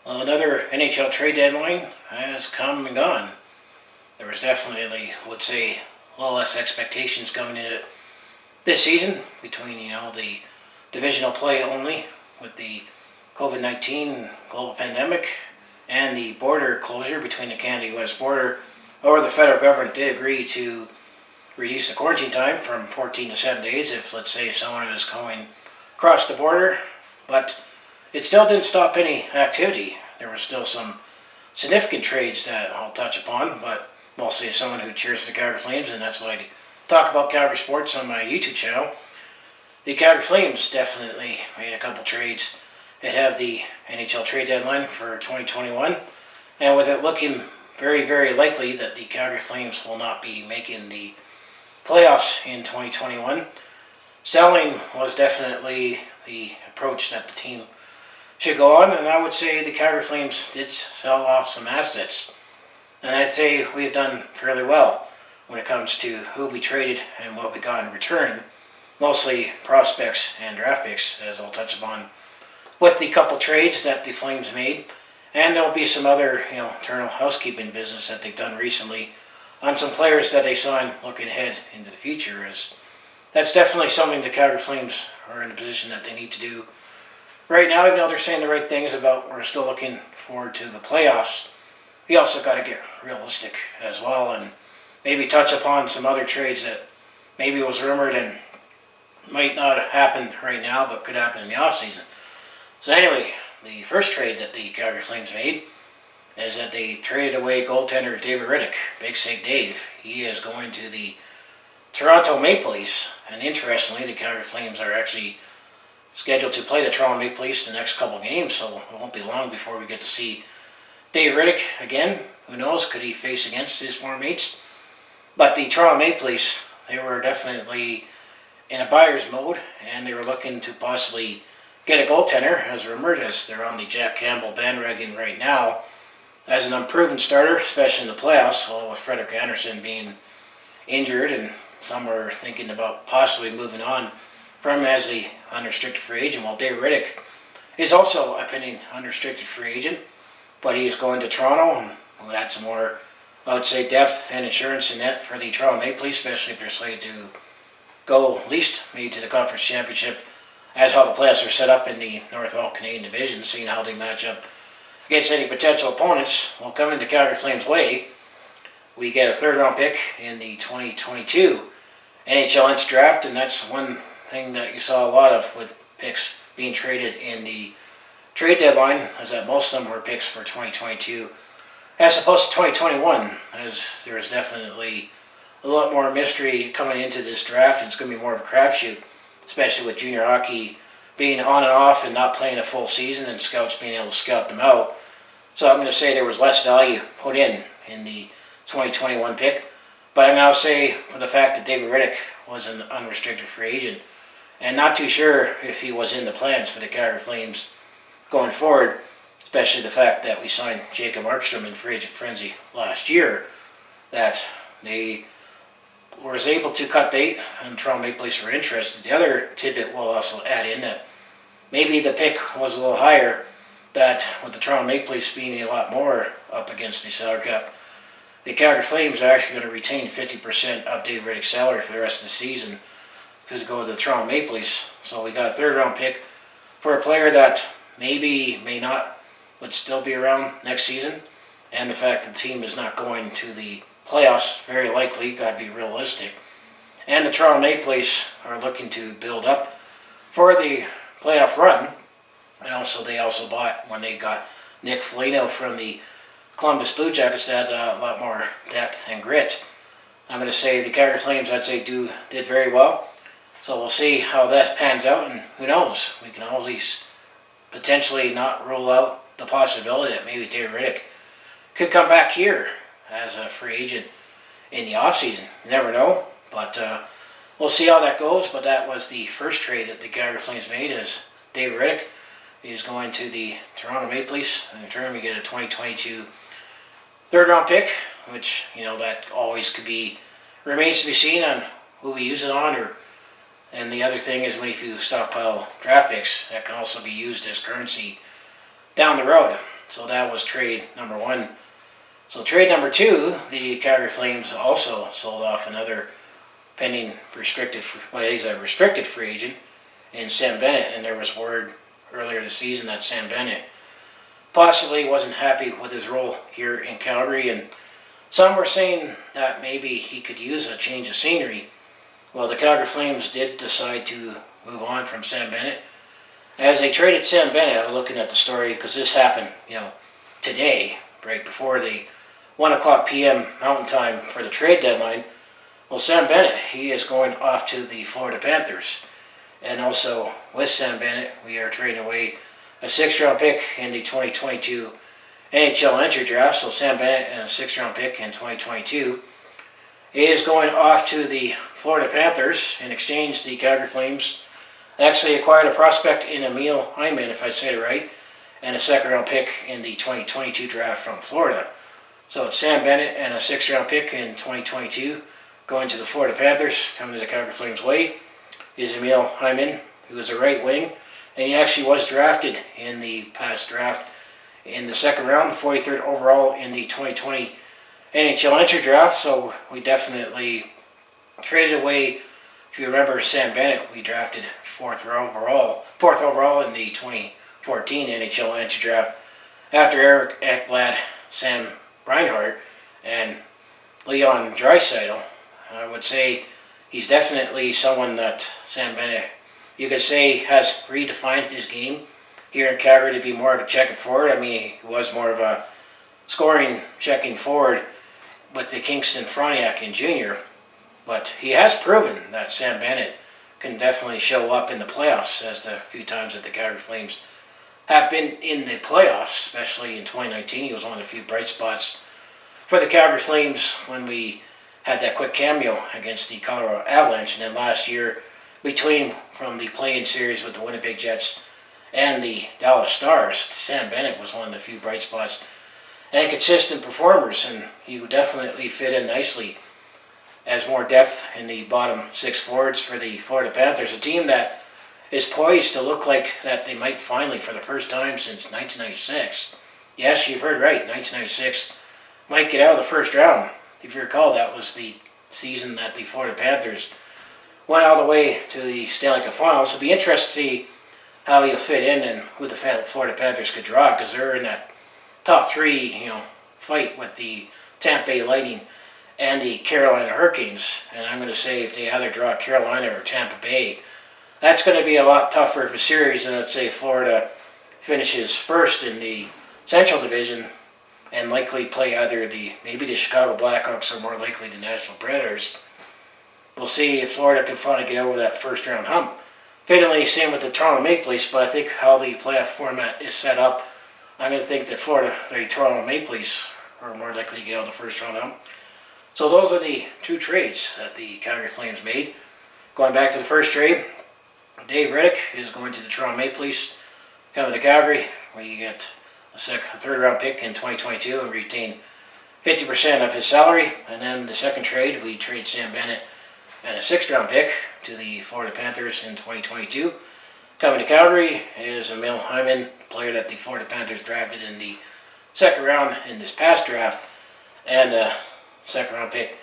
Well, another NHL trade deadline has come and gone. There was definitely, I would say, a little less expectations coming into this season between, the divisional play only with the COVID-19 global pandemic and the border closure between the Canada-US border, or the federal government did agree to reduce the quarantine time from 14 to 7 days if, let's say, someone is going across the border. But it still didn't stop any activity. There were still some significant trades that I'll touch upon, but mostly as someone who cheers for the Calgary Flames, and that's why I talk about Calgary sports on my YouTube channel. The Calgary Flames definitely made a couple trades that have the NHL Trade Deadline for 2021, and with it looking very, very likely that the Calgary Flames will not be making the playoffs in 2021, selling was definitely the approach that the team should go on, and I would say the Calgary Flames did sell off some assets, and I'd say we've done fairly well when it comes to who we traded and what we got in return, mostly prospects and draft picks, as I'll touch upon with the couple trades that the Flames made, and there'll be some other internal housekeeping business that they've done recently on some players that they signed looking ahead into the future, as that's definitely something the Calgary Flames are in a position that they need to do right now. Even though they're saying the right things about we're still looking forward to the playoffs, we also got to get realistic as well and maybe touch upon some other trades that maybe was rumored and might not happen right now but could happen in the offseason. So anyway, the first trade that the Calgary Flames made is that they traded away goaltender David Riddick. Big Save Dave. He is going to the Toronto Maple Leafs, and interestingly, the Calgary Flames are actually scheduled to play the Toronto Maple Leafs the next couple games, so it won't be long before we get to see Dave Riddick again. Who knows, could he face against his former mates? But the Toronto Maple Leafs, they were definitely in a buyer's mode, and they were looking to possibly get a goaltender, as rumored, as they're on the Jack Campbell bandwagon right now as an unproven starter, especially in the playoffs, along with Frederik Andersen being injured, and some were thinking about possibly moving on from him as a unrestricted free agent, while Dave Riddick is also a pending unrestricted free agent, but he is going to Toronto, and will add some more, I would say, depth and insurance in net for the Toronto Maple Leafs, especially if they're slated to go at least maybe to the Conference Championship, as how the playoffs are set up in the North All Canadian Division, seeing how they match up against any potential opponents. Will come into Calgary Flames' way. We get a third-round pick in the 2022 NHL Draft, and that's one thing that you saw a lot of with picks being traded in the trade deadline, is that most of them were picks for 2022 as opposed to 2021, as there is definitely a lot more mystery coming into this draft, and it's going to be more of a crapshoot, especially with junior hockey being on and off and not playing a full season and scouts being able to scout them out. So I'm going to say there was less value put in the 2021 pick, but I'm going to say for the fact that David Riddick was an unrestricted free agent, and not too sure if he was in the plans for the Calgary Flames going forward, especially the fact that we signed Jacob Markstrom in free agent frenzy last year, that they was able to cut bait and Toronto Maple Leafs were interested. The other tidbit we'll also add in that maybe the pick was a little higher, that with the Toronto Maple Leafs being a lot more up against the salary cap, the Calgary Flames are actually going to retain 50% of Dave Riddick's salary for the rest of the season to go to the Toronto Maple Leafs. So we got a third-round pick for a player that maybe, may not, would still be around next season, and the fact that the team is not going to the playoffs, very likely, got to be realistic. And the Toronto Maple Leafs are looking to build up for the playoff run, and also they also bought, when they got Nick Foligno from the Columbus Blue Jackets, that had a lot more depth and grit. I'm going to say the Calgary Flames, I'd say, did very well. So we'll see how that pans out, and who knows, we can always potentially not rule out the possibility that maybe David Riddick could come back here as a free agent in the offseason. You never know, but we'll see how that goes. But that was the first trade that the Calgary Flames made, is David Riddick is going to the Toronto Maple Leafs. In return, we get a 2022 third-round pick, which, that always could be, remains to be seen on who we use it on, and the other thing is, when if you stockpile draft picks, that can also be used as currency down the road. So that was trade number one. So trade number two, the Calgary Flames also sold off another pending restricted free agent in Sam Bennett, and there was word earlier this season that Sam Bennett possibly wasn't happy with his role here in Calgary, and some were saying that maybe he could use a change of scenery. Well, the Calgary Flames did decide to move on from Sam Bennett. As they traded Sam Bennett, I'm looking at the story because this happened, today, right before the 1 o'clock p.m. Mountain Time for the trade deadline. Well, Sam Bennett, he is going off to the Florida Panthers. And also, with Sam Bennett, we are trading away a 6th-round pick in the 2022 NHL Entry Draft. So Sam Bennett and a 6th-round pick in 2022 is going off to the Florida Panthers. In exchange, the Calgary Flames actually acquired a prospect in Emil Hyman, if I say it right, and a 2nd-round pick in the 2022 draft from Florida. So it's Sam Bennett and a 6th-round pick in 2022 going to the Florida Panthers. Coming to the Calgary Flames' way is Emil Hyman, who is a right wing, and he actually was drafted in the past draft in the 2nd round, 43rd overall in the 2020 NHL Entry Draft. So we definitely traded away. If you remember Sam Bennett, we drafted 4th overall in the 2014 NHL Entry Draft after Eric Ekblad, Sam Reinhart, and Leon Draisaitl. I would say he's definitely someone that Sam Bennett, you could say, has redefined his game here in Calgary to be more of a checking forward. I mean, he was more of a scoring, checking forward with the Kingston Frontenac in junior, but he has proven that Sam Bennett can definitely show up in the playoffs, as the few times that the Calgary Flames have been in the playoffs, especially in 2019. He was one of the few bright spots for the Calgary Flames when we had that quick cameo against the Colorado Avalanche, and then last year from the play-in series with the Winnipeg Jets and the Dallas Stars, Sam Bennett was one of the few bright spots and consistent performers, and he would definitely fit in nicely as more depth in the bottom 6 forwards for the Florida Panthers, a team that is poised to look like that they might finally, for the first time since 1996, yes, you've heard right, 1996, might get out of the first round. If you recall, that was the season that the Florida Panthers went all the way to the Stanley Cup Finals. It'll be interesting to see how he'll fit in and who the Florida Panthers could draw, because they're in that top 3, fight with the Tampa Bay Lightning and the Carolina Hurricanes. And I'm going to say if they either draw Carolina or Tampa Bay, that's going to be a lot tougher of a series than, let's say, Florida finishes first in the Central Division and likely play either maybe the Chicago Blackhawks or more likely the Nashville Predators. We'll see if Florida can finally get over that first round hump. Fittingly, same with the Toronto Maple Leafs, but I think how the playoff format is set up, I'm going to think that the Toronto Maple Leafs are more likely to get out of the first round hump. So those are the 2 trades that the Calgary Flames made. Going back to the first trade, Dave Riddick is going to the Toronto Maple Leafs. Coming to Calgary, where you get a 3rd round pick in 2022 and retain 50% of his salary. And then the second trade, we trade Sam Bennett and a 6th round pick to the Florida Panthers in 2022. Coming to Calgary is Emil Hyman, player that the Florida Panthers drafted in the 2nd round in this past draft, and a 2nd round pick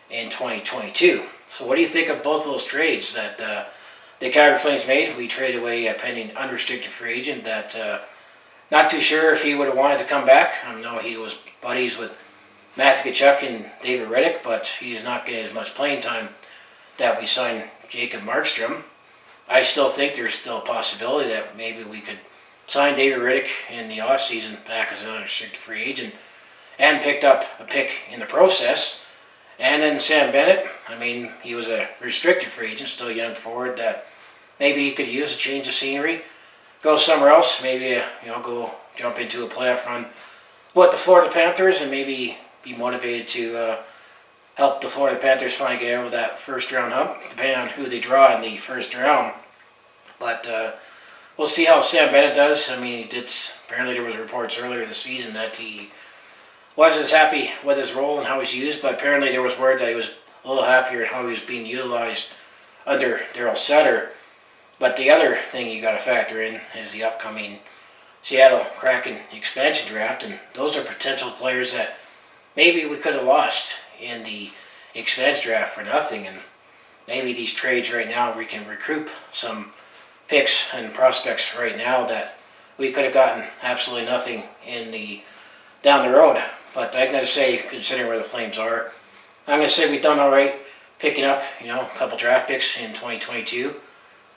in 2022. So what do you think of both of those trades that the Calgary Flames made? We traded away a pending unrestricted free agent that not too sure if he would have wanted to come back. I know he was buddies with Mantha and David Riddick, but he's not getting as much playing time that we signed Jacob Markstrom. I still think there's still a possibility that maybe we could sign David Riddick in the offseason back as an unrestricted free agent and picked up a pick in the process. And then Sam Bennett, I mean, he was a restricted free agent, still a young forward that maybe he could use a change of scenery, go somewhere else, maybe go jump into a playoff run with the Florida Panthers and maybe be motivated to help the Florida Panthers finally get over that first round hump, depending on who they draw in the first round. But we'll see how Sam Bennett does. I mean, apparently there was reports earlier this season that he wasn't as happy with his role and how he's used, but apparently there was word that he was a little happier at how he was being utilized under Daryl Sutter. But the other thing you got to factor in is the upcoming Seattle Kraken Expansion Draft, and those are potential players that maybe we could have lost in the expansion draft for nothing, and maybe these trades right now we can recoup some picks and prospects right now that we could have gotten absolutely nothing in the down the road. But I'm going to say, considering where the Flames are, I'm going to say we've done all right picking up, a couple draft picks in 2022.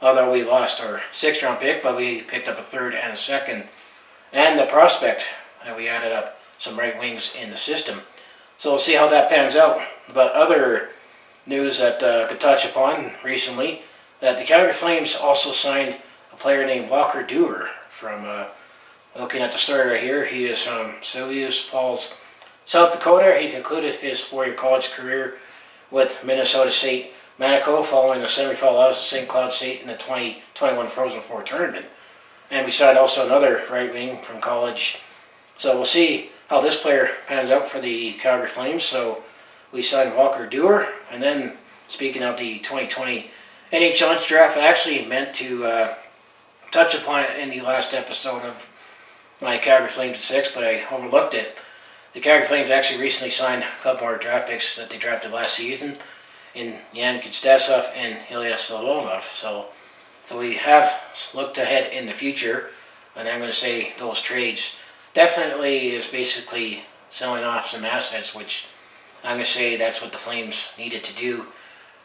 Although we lost our 6th round pick, but we picked up a 3rd and a 2nd. And the prospect, we added up some right wings in the system. So we'll see how that pans out. But other news that could touch upon recently, that the Calgary Flames also signed a player named Walker Duehr from, looking at the story right here, he is from Sioux Falls, South Dakota. He concluded his 4-year college career with Minnesota State Manico following the semifinal loss to St. Cloud State in the 2021 Frozen Four tournament. And we signed also another right wing from college. So we'll see how this player pans out for the Calgary Flames. So we signed Walker Duehr. And then, speaking of the 2020 NHL Draft, I actually meant to touch upon it in the last episode of my Calgary Flames at 6, but I overlooked it. The Calgary Flames actually recently signed a couple more draft picks that they drafted last season in Yan Kitstasov and Ilya Solonov. So we have looked ahead in the future, and I'm going to say those trades definitely is basically selling off some assets, which I'm going to say that's what the Flames needed to do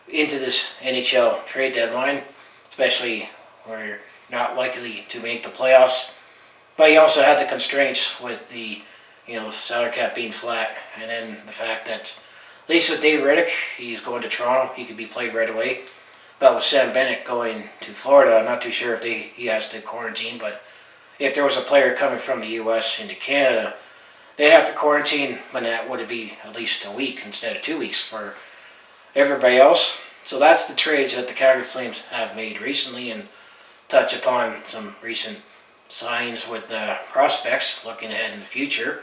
into this NHL trade deadline, especially where you're not likely to make the playoffs. But you also had the constraints with the salary cap being flat, and then the fact that at least with Dave Riddick, he's going to Toronto, he could be played right away. But with Sam Bennett going to Florida, I'm not too sure if he has to quarantine, but if there was a player coming from the U.S. into Canada, they'd have to quarantine, but that would be at least a week instead of 2 weeks for everybody else. So that's the trades that the Calgary Flames have made recently, and touch upon some recent signs with prospects looking ahead in the future.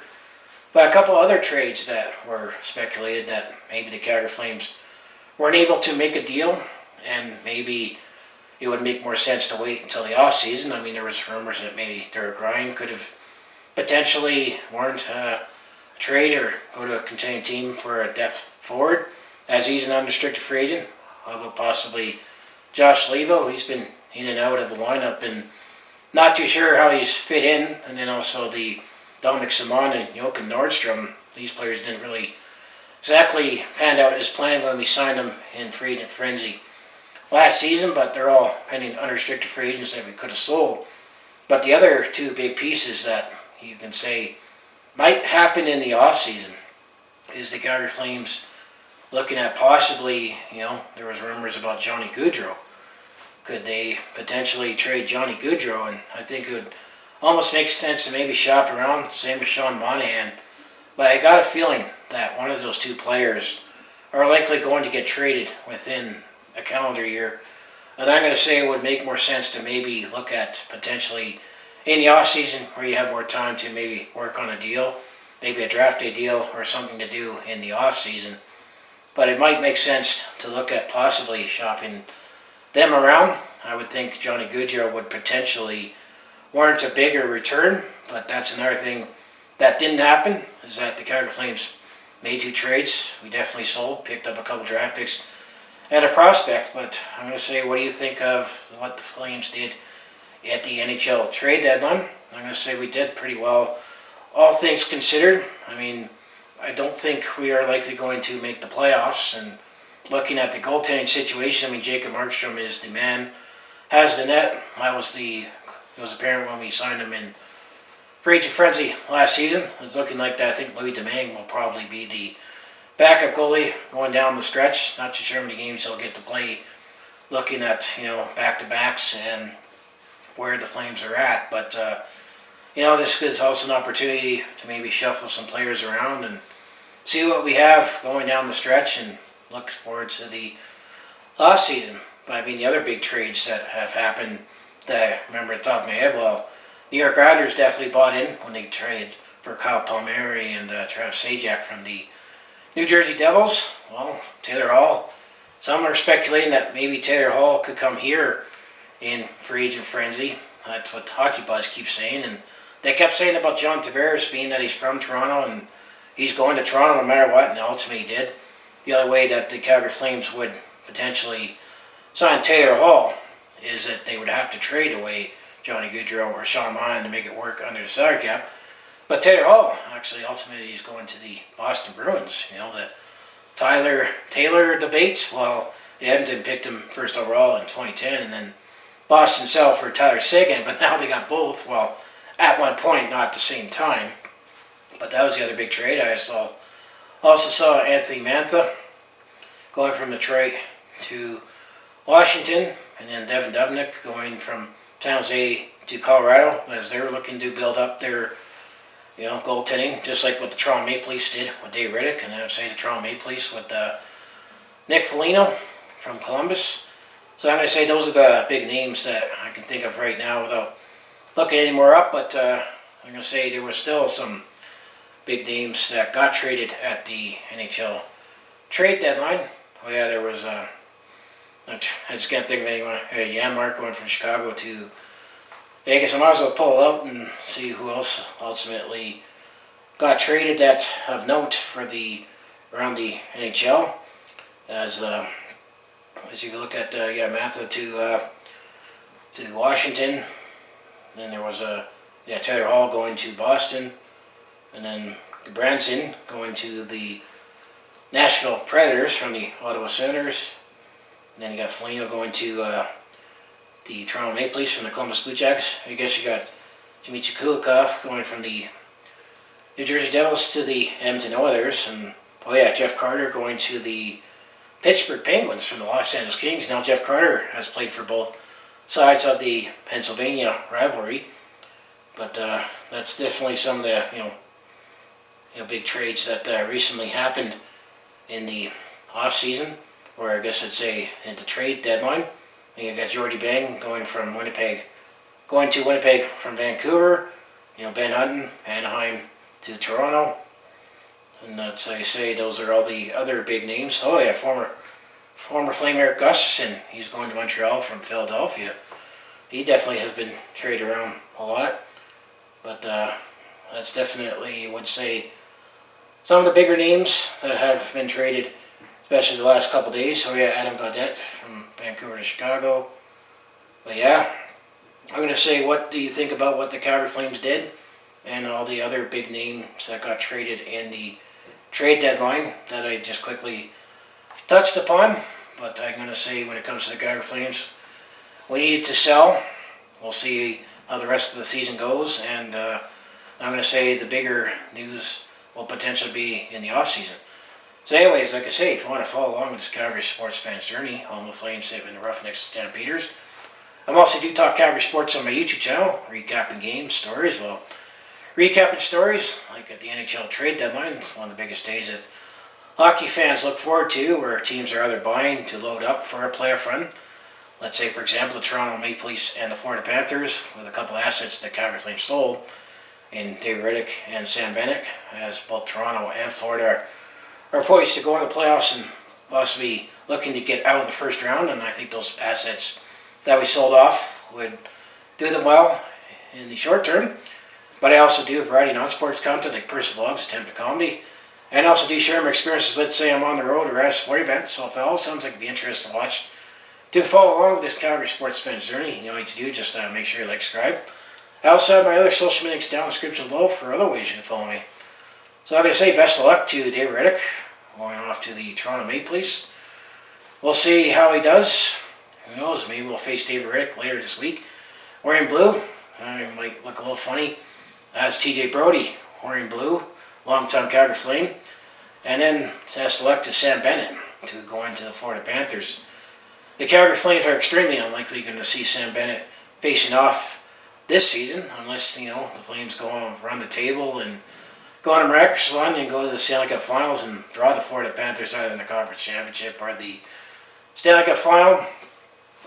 But a couple other trades that were speculated that maybe the Calgary Flames weren't able to make a deal, and maybe it would make more sense to wait until the off season. I mean, there was rumors that maybe Derek Ryan could have potentially warrant a trade or go to a contending team for a depth forward, as he's an unrestricted free agent. How about possibly Josh Levo? He's been in and out of the lineup and not too sure how he's fit in. And then also the Dominic Simon and Jochen Nordstrom. These players didn't really exactly pan out as planned when we signed them in free agent frenzy last season, but they're all pending unrestricted free agents that we could have sold. But the other two big pieces that you can say might happen in the offseason is the Calgary Flames looking at possibly, there was rumors about Johnny Gaudreau. Could they potentially trade Johnny Gaudreau? And I think it would almost make sense to maybe shop around, same as Sean Monahan. But I got a feeling that one of those two players are likely going to get traded within a calendar year. And I'm going to say it would make more sense to maybe look at potentially in the off season where you have more time to maybe work on a deal, maybe a draft day deal or something to do in the off season. But it might make sense to look at possibly shopping them around. I would think Johnny Gaudreau would potentially warrant a bigger return, but that's another thing that didn't happen, is that the Calgary Flames made 2 trades. We definitely sold, picked up a couple draft picks and a prospect. But I'm going to say, what do you think of what the Flames did at the NHL trade deadline? I'm going to say we did pretty well, all things considered. I mean, I don't think we are likely going to make the playoffs, and looking at the goaltending situation, I mean, Jacob Markstrom is the man, has the net. It was apparent when we signed him in free agent frenzy last season. It's looking like that. I think Louis Domingue will probably be the backup goalie going down the stretch. Not too sure how many games he'll get to play, looking at, back-to-backs and where the Flames are at. But, this is also an opportunity to maybe shuffle some players around and see what we have going down the stretch and look forward to the last season. But I mean, the other big trades that have happened that I remember at the top of my head, well, New York Islanders definitely bought in when they traded for Kyle Palmieri and Travis Zajac from the New Jersey Devils. Well, Taylor Hall. Some are speculating that maybe Taylor Hall could come here in free agent frenzy. That's what Hockey Buzz keeps saying, and they kept saying about John Tavares being that he's from Toronto and he's going to Toronto no matter what, and ultimately he did. The other way that the Calgary Flames would potentially sign Taylor Hall is that they would have to trade away Johnny Gaudreau or Sean Monahan to make it work under the salary cap. But Taylor Hall, actually, ultimately, is going to the Boston Bruins. You know, the Taylor debates, well, Edmonton picked him first overall in 2010, and then Boston settled for Tyler Seguin, but now they got both. Well, at one point, not at the same time. But that was the other big trade I saw. Also saw Anthony Mantha going from Detroit to Washington, and then Devin Dubnyk going from San Jose to Colorado as they were looking to build up their, goaltending, just like what the Toronto Maple Leafs did with Dave Riddick, and then I'd say the Toronto Maple Leafs with Nick Foligno from Columbus. So I'm going to say those are the big names that I can think of right now without looking any more up, but I'm going to say there was still some big names that got traded at the NHL Trade Deadline. Oh yeah, there was, I just can't think of anyone, Janmark going from Chicago to Vegas. I might as well pull it out and see who else ultimately got traded that's of note for around the NHL. As you can look at, Mantha to Washington. Then there was Taylor Hall going to Boston, and then Branson going to the Nashville Predators from the Ottawa Senators. And then you got Foligno going to the Toronto Maple Leafs from the Columbus Blue Jackets. I guess you got Dmitry Kulikov going from the New Jersey Devils to the Edmonton Oilers, and Jeff Carter going to the Pittsburgh Penguins from the Los Angeles Kings. Now Jeff Carter has played for both sides of the Pennsylvania rivalry, but that's definitely some of the big trades that recently happened in the off season, or I guess I'd say at the trade deadline. And you got Jordy Bang going to Winnipeg from Vancouver. Ben Hutton, Anaheim to Toronto. And that's, I say, those are all the other big names. Oh yeah, former Flame Eric Gustafsson. He's going to Montreal from Philadelphia. He definitely has been traded around a lot. But that's definitely, I would say, some of the bigger names that have been traded, especially the last couple days. So Adam Gaudette from Vancouver to Chicago. But yeah, I'm going to say, what do you think about what the Calgary Flames did and all the other big names that got traded in the trade deadline that I just quickly touched upon? But I'm going to say, when it comes to the Calgary Flames, we needed to sell. We'll see how the rest of the season goes, and I'm going to say the bigger news will potentially be in the off season. So anyways, like I say, if you want to follow along with this Calgary sports fan's journey, home of the Flames, Hitmen, the Roughnecks, Stampeders, I also do talk Calgary sports on my YouTube channel, recapping games, stories. Well, recapping stories, like at the NHL Trade Deadline, it's one of the biggest days that hockey fans look forward to, where teams are either buying to load up for a playoff run. Let's say, for example, the Toronto Maple Leafs and the Florida Panthers, with a couple assets that Calgary Flames stole, in Dave Riddick and Sam Bennett, as both Toronto and Florida are poised to go in the playoffs and possibly looking to get out of the first round. And I think those assets that we sold off would do them well in the short term. But I also do a variety of non-sports content like personal vlogs, attempt to comedy, and also do share my experiences. Let's say I'm on the road or at a sport event. So if that all sounds like it'd be interesting to watch, do follow along with this Calgary sports fan's journey. You know what to do, just make sure you like, subscribe. I also have my other social media links down in the description below for other ways you can follow me. So I'm going to say best of luck to Dave Riddick, going off to the Toronto Maple Leafs. We'll see how he does. Who knows, maybe we'll face Dave Riddick later this week wearing blue. I might look a little funny. That's TJ Brody wearing blue, longtime Calgary Flame. And then best of luck to Sam Bennett to go into the Florida Panthers. The Calgary Flames are extremely unlikely going to see Sam Bennett facing off this season, unless, the Flames go on, run the table and go on a miraculous run and go to the Stanley Cup Finals and draw the Florida Panthers either in the Conference Championship or the Stanley Cup Final.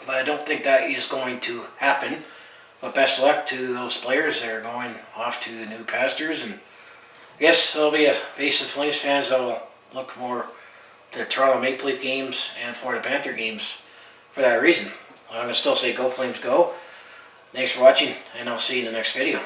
But I don't think that is going to happen. But best of luck to those players that are going off to new pastures. And I guess there'll be a base of Flames fans that will look more to Toronto Maple Leaf games and Florida Panther games for that reason. I'm going to still say go Flames go. Thanks for watching, and I'll see you in the next video.